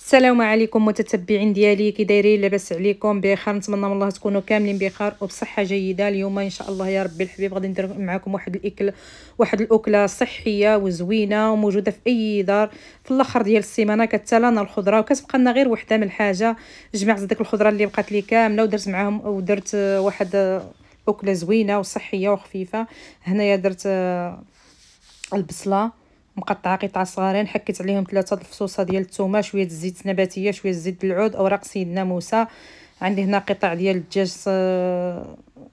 السلام عليكم متتبعين ديالي، كي دايرين؟ لاباس عليكم؟ بخير، نتمنى من الله تكونوا كاملين بخير وبصحه جيده. اليوم ان شاء الله يا ربي الحبيب غادي ندير معكم واحد الاكله صحيه وزوينه وموجوده في اي دار في الاخر ديال السيمانه. كتالنا الخضره وكتبقى لنا غير وحده من الحاجه. جمعت ديك الخضره اللي بقات لي كامله ودرت معاهم ودرت واحد اكله زوينه وصحيه وخفيفه. هنايا درت البصله مقطعه قطع صغارين، حكيت عليهم 3 الفصوصه ديال الثومه، شويه الزيت نباتيه، شويه الزيت العود، اوراق سيدنا موسى. عندي هنا قطع ديال الدجاج،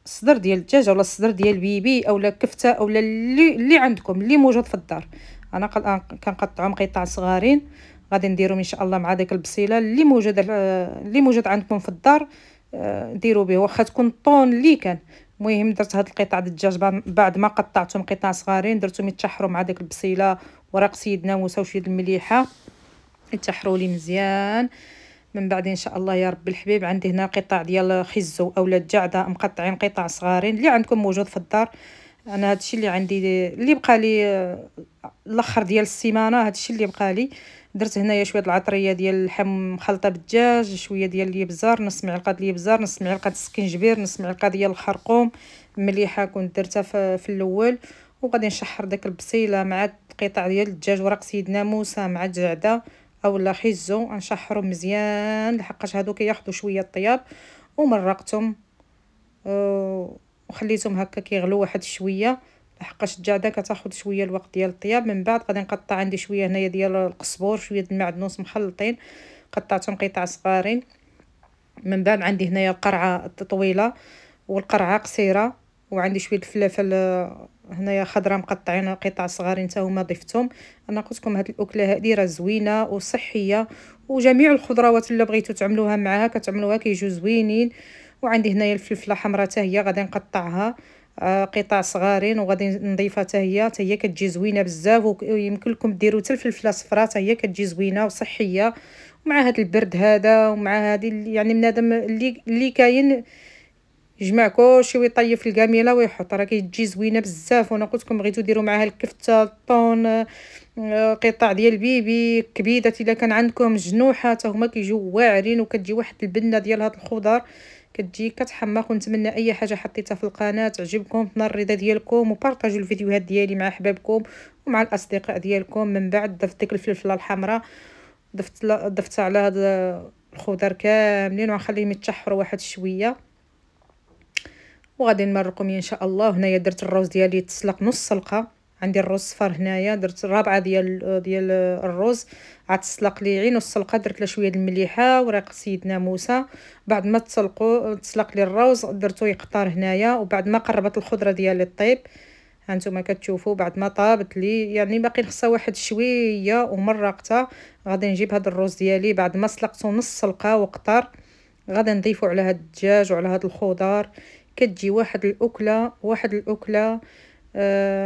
صدر ديال الدجاج اولا صدر ديال البيبي اولا كفته اولا اللي عندكم اللي موجود في الدار. انا كنقطعهم قطع صغارين. غادي نديرهم ان شاء الله مع ديك البصيله اللي موجود عندكم في الدار. ديروا به واخا تكون طون اللي كان. المهم درت هاد القطع ديال الدجاج بعد ما قطعتهم قطع صغارين، درتهم يتشحروا مع داك البصيله ورق سيدنا موسى وشويه المليحه، يتشحروا لي مزيان. من بعد ان شاء الله يا ربي الحبيب عندي هنا قطع ديال خزو اولا الجعده مقطعين قطع صغارين اللي عندكم موجود في الدار. انا هادشي اللي عندي اللي بقى لي الاخر ديال السيمانه، هادشي اللي بقى لي. درت هنايا شويه العطريه ديال اللحم مخلطه بالدجاج، شويه ديال الابزار، نص معلقه ديال الابزار، نص معلقه السكنجبير، نص معلقه ديال الخرقوم. مليحه كنت درتها في الاول. وغادي نشحر داك البصيله مع قطع ديال الدجاج ورق سيدنا موسى مع الجعده اولا خيزو، نشحرهم مزيان لحقاش هادو كياخذوا شويه الطياب. ومرقتهم وخليتهم هكا كيغلو واحد شويه لحقاش الجعده كتاخذ شويه الوقت ديال الطياب. من بعد غادي نقطع عندي شويه هنايا ديال القزبور، شويه د المعدنوس مخلطين، قطعتهم قطع صغارين. من بعد عندي هنايا القرعه طويله والقرعه قصيره، وعندي شويه الفلفل هنايا خضره مقطعين قطع صغارين حتى هما ضفتهم. انا قلت لكم هاد الاكله هذه راه زوينه وصحيه، وجميع الخضروات اللي بغيتو تعملوها معاها كتعملوها كيجيو زوينين. وعندي هنايا الفلفله حمراء حتى هي غادي نقطعها قطع صغارين وغادي نضيفها حتى هي كتجي زوينه بزاف. ويمكن لكم ديروا حتى الفلفله الصفراء حتى هي كتجي زوينه وصحيه. ومع هاد البرد هذا ومع هذه يعني بنادم اللي كاين يجمع كلشي ويطيب في الكاميله ويحط، راه كتجي زوينه بزاف. وانا قلت لكم بغيتو ديروا معاها الكفته، الطون، قطع ديال البيبي، كبيدات الا كان عندكم، جنوحه حتى هما كيجيو واعرين. وكتجي واحد البنه ديال هاد الخضر كتجي كتحمق. ونتمنى اي حاجه حطيتها في القناه تعجبكم، تنال الرضا ديالكم، وبارطاجيو الفيديوهات ديالي مع احبابكم ومع الاصدقاء ديالكم. من بعد ضفت ديك الفلفله الحمراء، ضفتها على هاد الخضر كاملين وغنخليهم يتشحروا واحد شويه وغادي نمرقهم ان شاء الله. هنايا درت الروز ديالي تسلق نص سلقه، عندي الروز صفر هنايا، درت ربعه ديال الروز عاد تسلق لي غير نص سلقه. درت له شويه المليحه ورق سيدنا موسى. بعد ما تسلق لي الروز درتو يقطر هنايا. وبعد ما قربت الخضره ديالي طيب، هانتوما كتشوفوا بعد ما طابت لي يعني باقي خصها واحد شويه ومرقتها. غادي نجيب هاد الروز ديالي بعد ما سلقته نص سلقه وقطر، غادي نضيفو على هاد الدجاج وعلى هاد الخضر. كتجي واحد الاكله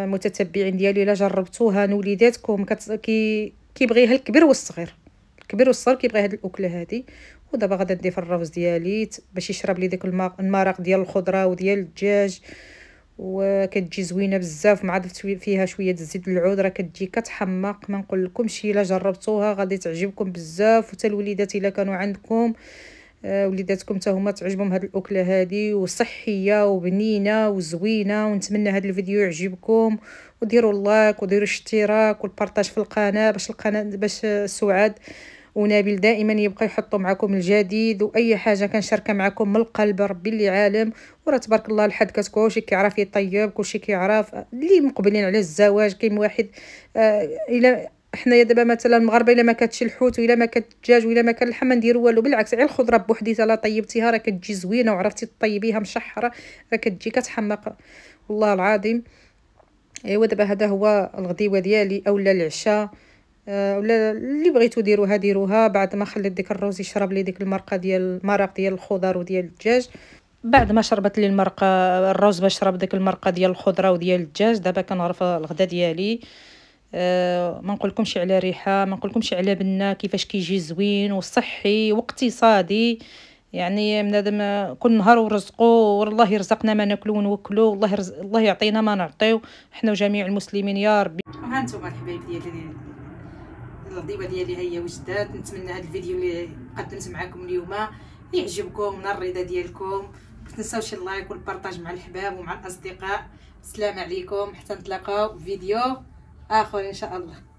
متتبعين ديالي الا جربتوها وليداتكم كيبغيها الكبير والصغير، الكبير والصغير كيبغي هاد الاكله هادي. ودابا غادي نضيف الروز ديالي باش يشرب لي داك المرق ديال الخضره وديال الدجاج. وكتجي زوينه بزاف مع ضفت فيها شويه الزيت العود، راه كتجي كتحمق. ما نقول لكمش الا جربتوها غادي تعجبكم بزاف، وتا الوليدات الا كانوا عندكم وليداتكم حتى هما تعجبهم هاد الاكله هادي، وصحيه وبنينه وزوينه. ونتمنى هاد الفيديو يعجبكم، وديروا اللايك وديروا الاشتراك والبارطاج في القناه باش سعاد ونبيل دائما يبقى يحطوا معكم الجديد. واي حاجه كنشاركها معكم من القلب، ربي اللي عالم. وراه تبارك الله الحد كلشي كيعرف يطيب، كلشي كيعرف اللي مقبلين على الزواج. كاين واحد الا حنايا دابا مثلا المغاربه الا ما كاتش الحوت ولا ما كات الدجاج ولا ما كان اللحم ما نديرو والو، بالعكس غير الخضره بوحديتها لا طيبتيها راه كتجي زوينه وعرفتي طيبيها مشحره راه كتجي كتحمق والله العظيم. ايوا دابا هذا هو الغديوه ديالي اولا العشاء، ولا اللي بغيتو ديروها. بعد ما خليت ديك الروز يشرب لي ديك المرق ديال الخضر وديال الدجاج، بعد ما شربت لي المرقه الروز باش شرب ديك المرقه ديال الخضره وديال الدجاج، دابا كنغرف الغدا ديالي. ما نقولكمش على ريحه، ما نقولكمش على بنه، كيفاش كيجي زوين وصحي واقتصادي. يعني بنادم كل نهار ورزقو، والله يرزقنا ما ناكلو ونوكلو، الله يعطينا ما نعطيو، حنا وجميع المسلمين يا ربي. ها انتم الحبايب ديالي الضيبه ديالي هي وجدات. نتمنى هذا الفيديو اللي قدمت معكم اليوم يعجبكم، من الرضا ديالكم. ما تنساوش اللايك والبارطاج مع الحباب ومع الاصدقاء. السلام عليكم، حتى نتلاقاو في فيديو اخر ان شاء الله.